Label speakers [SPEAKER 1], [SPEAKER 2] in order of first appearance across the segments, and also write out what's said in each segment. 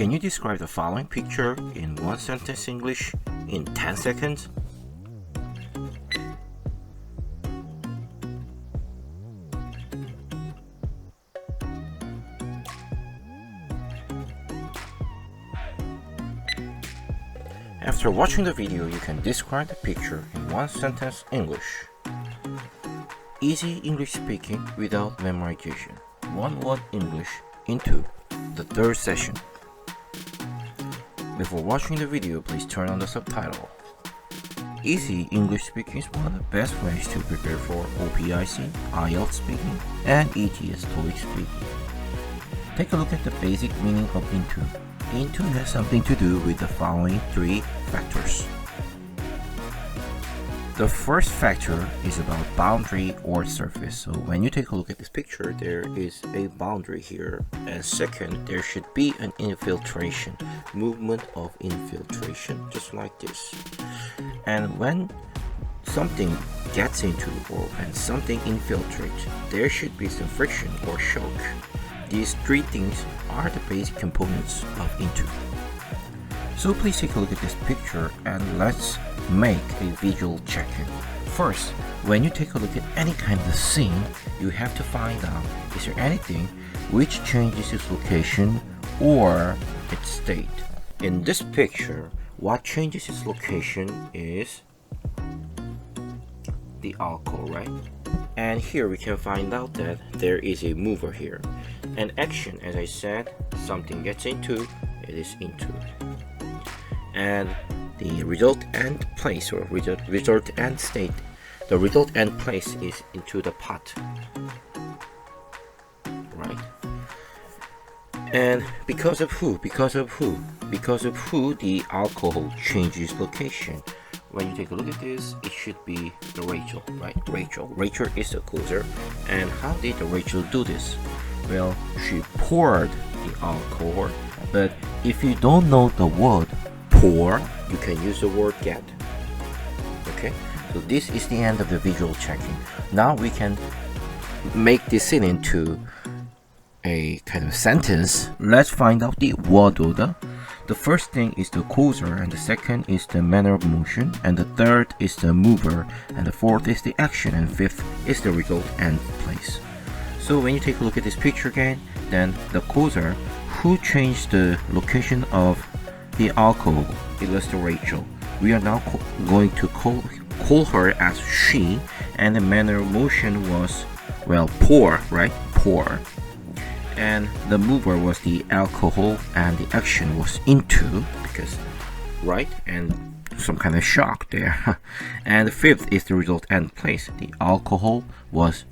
[SPEAKER 1] Can you describe the following picture in one sentence English in 10 seconds? After watching the video, you can describe the picture in one sentence English. Easy English speaking without memorization. One word English into the third session. Before watching the video, please turn on the subtitle. Easy English speaking is one of the best ways to prepare for OPIC, IELTS speaking, and ETS TOEIC speaking. Take a look at the basic meaning of into. Into has something to do with the following three factors. The first factor is about boundary or surface. So when you take a look at this picture, there is a boundary here. And second, there should be an infiltration, movement of infiltration, just like this. And when something gets into or when something infiltrates, there should be some friction or shock. These three things are the basic components of into. So please take a look at this picture and let's make a visual check-in. First, when you take a look at any kind of scene, you have to find out, is there anything which changes its location or its state? In this picture, what changes its location is the alcohol, right? And here we can find out that there is a mover here. And action, as I said, something gets into, it is into. And the result and place or result and state. The result and place is into the pot. Right? And because of who? Because of who? Because of who the alcohol changes location. When you take a look at this, it should be the Rachel, right? Rachel is the closer. And how did the Rachel do this? Well, she poured the alcohol. But if you don't know the word pour, you can use the word get. Okay, so this is the end of the visual checking. Now we can make this scene into a kind of sentence. Let's find out the word order. The first thing is the causer, and the second is the manner of motion, and the third is the mover, and the fourth is the action, and fifth is the result and place. So when you take a look at this picture again, then the causer, who changed the location of the alcohol, it was the Rachel. We are now going to call her as she, and the manner of motion was, well, pour, right? Pour. And the mover was the alcohol, and the action was into, because, right? And some kind of shock there. And the fifth is the result and place. The alcohol was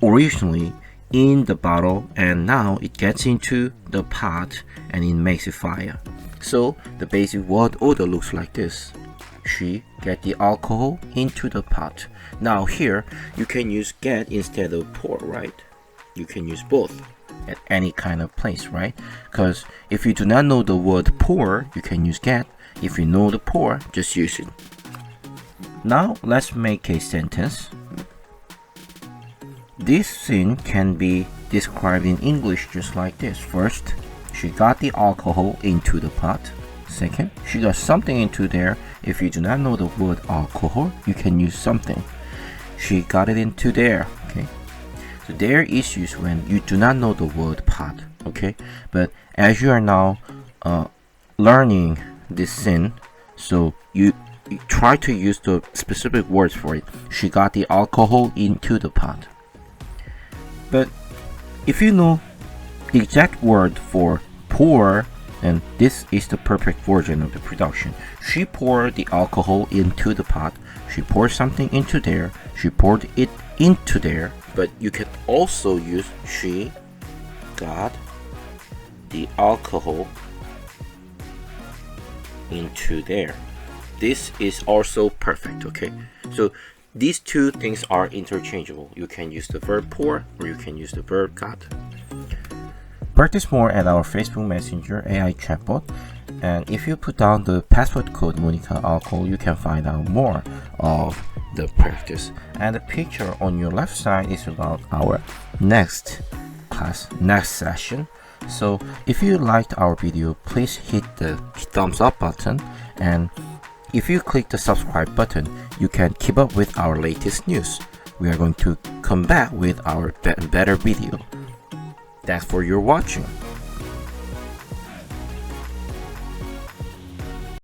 [SPEAKER 1] originally in the bottle, and now it gets into the pot and it makes a fire. So the basic word order looks like this. She get the alcohol into the pot. Now here you can use get instead of pour, right? You can use both at any kind of place, right? Because if you do not know the word pour, you can use get. If you know the pour, just use it. Now let's make a sentence. This scene can be described in English just like this. First, she got the alcohol into the pot. Second, she got something into there. If you do not know the word alcohol, you can use something. She got it into there, okay? So there is used when you do not know the word pot, okay? But as you are now learning this scene, so you try to use the specific words for it. She got the alcohol into the pot. But if you know the exact word for pour, then this is the perfect version of the production. She poured the alcohol into the pot. She poured something into there. She poured it into there. But you can also use she got the alcohol into there. This is also perfect, okay? So these two things are interchangeable. You can use the verb pour or you can use the verb got. Practice more at our Facebook Messenger AI chatbot, and if you put down the password code Monica Alcohol, you can find out more of the practice. And the picture on your left side is about our next class, next session. So if you liked our video, please hit the thumbs up button, and if you click the subscribe button, you can keep up with our latest news. We are going to come back with our better video. Thanks for your watching.